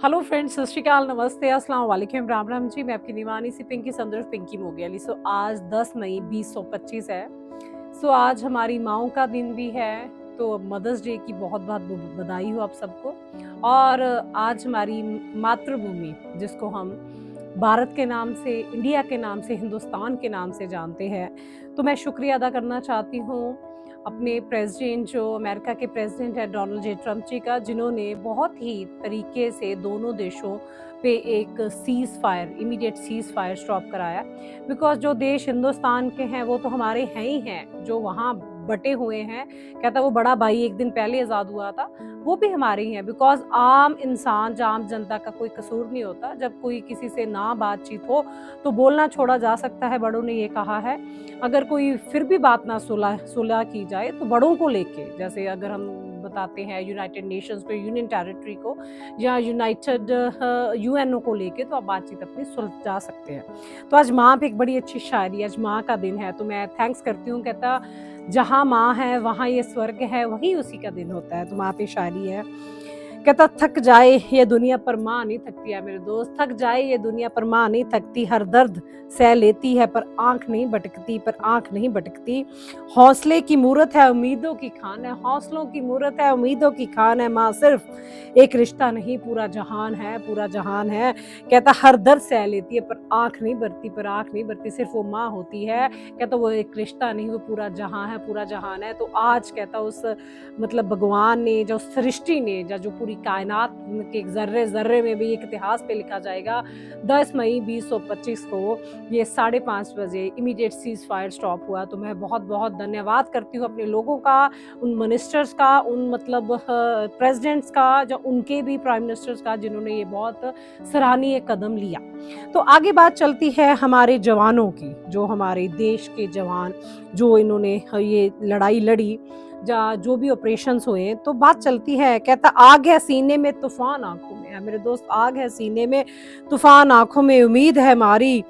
Hello friends, सत श्री अकाल, नमस्ते, अस्सलाम वालेकुम, राम राम जी। मैं आपकी दीवानी सी पिंकी संदर्भ पिंकी मोगेली। आज 10 मई 2025 है। आज हमारी माओं का दिन भी है। तो मदर्स डे की बहुत बहुत बधाई हो आप सबको। और आज हमारी मातृभूमि, जिसको हम भारत के नाम से, इंडिया के नाम से, हिंदुस्तान के नाम से जानते हैं, तो मैं शुक्रिया अदा करना चाहती हूँ अपने प्रेसिडेंट, जो अमेरिका के प्रेसिडेंट है डोनाल्ड जे ट्रम्प जी का, जिन्होंने बहुत ही तरीके से दोनों देशों पे एक cease fire, immediate cease fire stop कराया। बिकॉज जो देश हिंदुस्तान के हैं वो तो हमारे हैं ही हैं, जो वहाँ बटे हुए हैं। कहता वो बड़ा भाई एक दिन पहले आज़ाद हुआ था, वो भी हमारे ही हैं। बिकॉज आम इंसान, आम जनता का कोई कसूर नहीं होता। जब कोई किसी से ना बातचीत हो तो बोलना छोड़ा जा सकता है, बड़ों ने ये कहा है। अगर कोई फिर भी बात ना सुलह की जाए तो बड़ों को लेके, जैसे अगर हम बताते हैं यूनाइटेड नेशंस पे, यूनियन टेरिटरी को, या यूनाइटेड यूएनओ को लेके, तो आप बातचीत अपनी सुलझा सकते हैं। तो आज माँ पे एक बड़ी अच्छी शायरी, आज माँ का दिन है, तो मैं थैंक्स करती हूँ। कहता जहाँ माँ है वहाँ ये स्वर्ग है, वही उसी का दिन होता है। तो माँ पे शायरी है। कहता थक जाए ये दुनिया पर माँ नहीं थकती है मेरे दोस्त, थक जाए ये दुनिया पर माँ नहीं थकती, हर दर्द सह लेती है पर आंख नहीं भटकती, पर आंख नहीं भटकती। हौसले की मूरत है उम्मीदों की खान है, हौसलों की मूरत है उम्मीदों की खान है, माँ सिर्फ एक रिश्ता नहीं पूरा जहान है, पूरा जहान है। कहता हर दर्द सह लेती है पर आंख नहीं भरती, पर आंख नहीं भरती, सिर्फ वो माँ होती है। कहता वो एक रिश्ता नहीं, वो पूरा जहां है, पूरा जहान है। तो आज कहता उस मतलब भगवान ने, जो सृष्टि ने, जो पूरी कायनात के जर्रे जर्रे में भी एक इतिहास पे लिखा जाएगा, 10 मई 2025 को ये 5:30 बजे इमीडिएट सीज फायर स्टॉप हुआ। तो मैं बहुत बहुत धन्यवाद करती हूँ अपने लोगों का, उन मिनिस्टर्स का, उन मतलब प्रेसिडेंट्स का, जो उनके भी प्राइम मिनिस्टर्स का, जिन्होंने ये बहुत सराहनीय कदम लिया। तो आगे बात चलती है हमारे जवानों की, जो हमारे देश के जवान, जो इन्होंने ये लड़ाई लड़ी, जो भी ऑपरेशंस हुए, तो बात चलती है। कहता आग है सीने में, तूफान आंखों में है मेरे दोस्त, आग है सीने में, तूफान आंखों में, उम्मीद है हमारी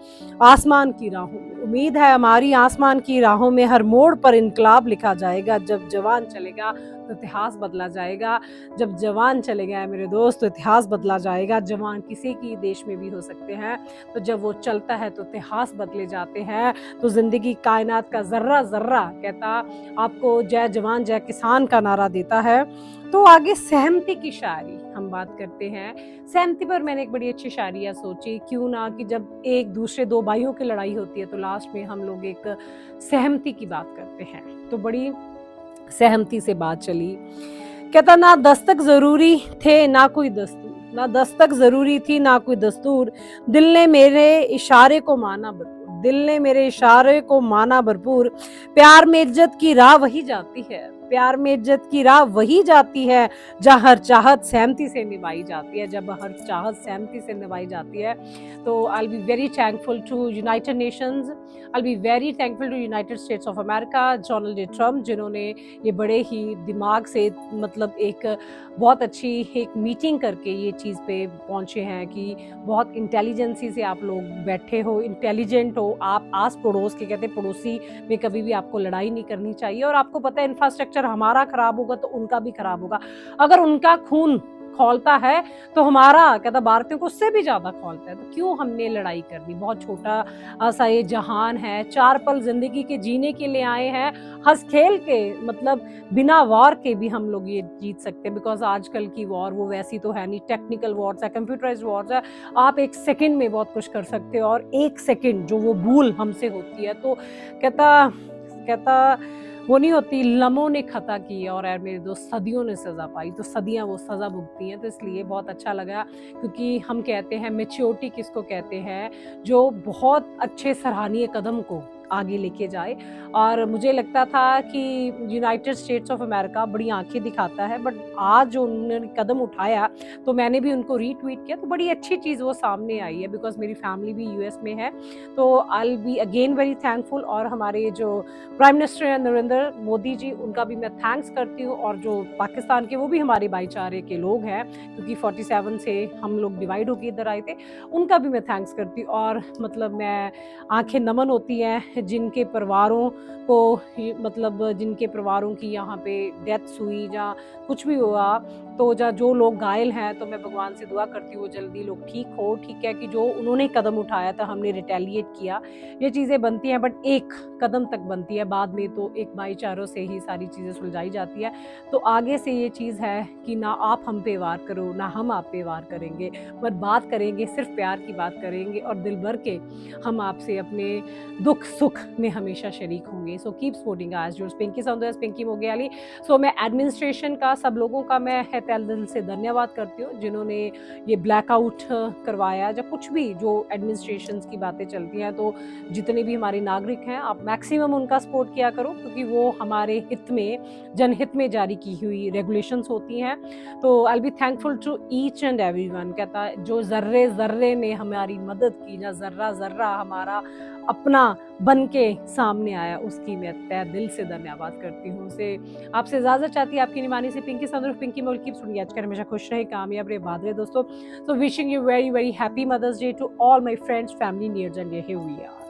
आसमान की राहों में, उम्मीद है हमारी आसमान की राहों में, हर मोड़ पर इनकलाब लिखा जाएगा, जब जवान चलेगा तो इतिहास बदला जाएगा। जब जवान चले गए मेरे दोस्त तो इतिहास बदला जाएगा। जवान किसी की देश में भी हो सकते हैं, तो जब वो चलता है तो इतिहास बदले जाते हैं। तो जिंदगी कायनात का जर्रा जर्रा कहता आपको जय जवान जय किसान का नारा देता है। तो आगे सहमति की शायरी हम बात करते हैं। सहमति पर मैंने एक बड़ी अच्छी शायरिया सोची, क्यों ना कि जब एक दूसरे दो भाइयों की लड़ाई होती है तो लास्ट में हम लोग एक सहमति की बात करते हैं। तो बड़ी सहमति से बात चली। कहता ना दस्तक जरूरी थे ना कोई दस्तूर, ना दस्तक जरूरी थी ना कोई दस्तूर, दिल ने मेरे इशारे को माना भरपूर, दिल ने मेरे इशारे को माना भरपूर, प्यार में इज्जत की राह वही जाती है, प्यार में इज्जत की राह वही जाती है, जहाँ हर चाहत सहमति से निभाई जाती है, जब हर चाहत सहमति से निभाई जाती है। तो I will be very thankful to United Nations, I will be very thankful to United States of America, Donald J Trump, जिन्होंने ये बड़े ही दिमाग से, मतलब एक बहुत अच्छी एक मीटिंग करके ये चीज़ पे पहुंचे हैं कि बहुत इंटेलिजेंसी से आप लोग बैठे हो, इंटेलिजेंट हो आप। आस पड़ोस के, कहते पड़ोसी में कभी भी आपको लड़ाई नहीं करनी चाहिए। और आपको पता है इंफ्रास्ट्रक्चर हमारा खराब होगा तो उनका भी खराब होगा। अगर उनका खून खौलता है तो हमारा, कहता भारतीयों को उससे भी ज्यादा खौलता है। तो क्यों हमने लड़ाई करनी? बहुत छोटा सा ये जहान है, 4 पल जिंदगी के जीने के लिए आए हैं, हंस खेल के, मतलब बिना वॉर के भी हम लोग ये जीत सकते हैं। बिकॉज आजकल की वॉर वो वैसी तो है नहीं, टेक्निकल वॉर्स है, कंप्यूटराइज्ड वॉर्स है। आप एक सेकंड में बहुत कुछ कर सकते हो, और एक सेकंड जो वो भूल हमसे होती है, तो कहता वो नहीं होती, लम्हों ने खता की है और यार मेरे दोस्त सदियों ने सजा पाई, तो सदियां वो सजा भुगती हैं। तो इसलिए बहुत अच्छा लगा, क्योंकि हम कहते हैं मैच्योरिटी किसको कहते हैं, जो बहुत अच्छे सराहनीय कदम को आगे लेके जाए। और मुझे लगता था कि यूनाइटेड स्टेट्स ऑफ अमेरिका बड़ी आंखें दिखाता है, बट आज जो उन्होंने कदम उठाया तो मैंने भी उनको रीट्वीट किया, तो बड़ी अच्छी चीज़ वो सामने आई है। बिकॉज मेरी फैमिली भी यूएस में है, तो I will be again very thankful. और हमारे जो प्राइम मिनिस्टर हैं नरेंद्र मोदी जी, उनका भी मैं थैंक्स करती हूँ। और जो पाकिस्तान के, वो भी हमारे भाईचारे के लोग हैं, क्योंकि 47 से हम लोग डिवाइड होकर इधर आए थे, उनका भी मैं थैंक्स करती हूँ। और मतलब मैं, आंखें नमन होती हैं जिनके परिवारों को, मतलब जिनके परिवारों की यहाँ पे डेथ्स हुई या कुछ भी हुआ, तो जो लोग घायल हैं, तो मैं भगवान से दुआ करती हूँ वो जल्दी लोग ठीक हो। ठीक है कि जो उन्होंने कदम उठाया था, हमने रिटेलिएट किया, ये चीज़ें बनती हैं, बट एक कदम तक बनती है, बाद में तो एक भाईचारों से ही सारी चीज़ें सुलझाई जाती है। तो आगे से ये चीज़ है कि ना आप हम पे वार करो, ना हम आप पे वार करेंगे, पर बात करेंगे, सिर्फ प्यार की बात करेंगे और दिल भर के हम आपसे अपने दुख सुख में हमेशा शरीक होंगे। सो कीप सपोर्टिंग आज योर्स पिंकी संधू, पिंकी मोगयाली। सो मैं एडमिनिस्ट्रेशन का, सब लोगों का मैं है तहे दिल से धन्यवाद करती हूँ जिन्होंने ये ब्लैकआउट करवाया, या कुछ भी जो एडमिनिस्ट्रेशन की बातें चलती हैं। तो जितने भी हमारे नागरिक हैं, आप मैक्सिमम उनका सपोर्ट किया करो, क्योंकि वो हमारे हित में, जनहित में जारी की हुई रेगुलेशंस होती हैं। तो I will be thankful to each and everyone, कहता है जो जर्रे जर्रे ने हमारी मदद की, या जर्रा जर्रा हमारा अपना बन के सामने आया, उसकी मैं तहे दिल से धन्यवाद करती हूँ। उसे आपसे इजाजत चाहती है आपकी निमानी से पिंकी संदूर, पिंकी मोल। कीप सुनिए आज कर, हमेशा खुश रहे, कामयाब रहे, बात रहे दोस्तों। So wishing you very very happy Mother's Day to all my friends, family, near and here we are.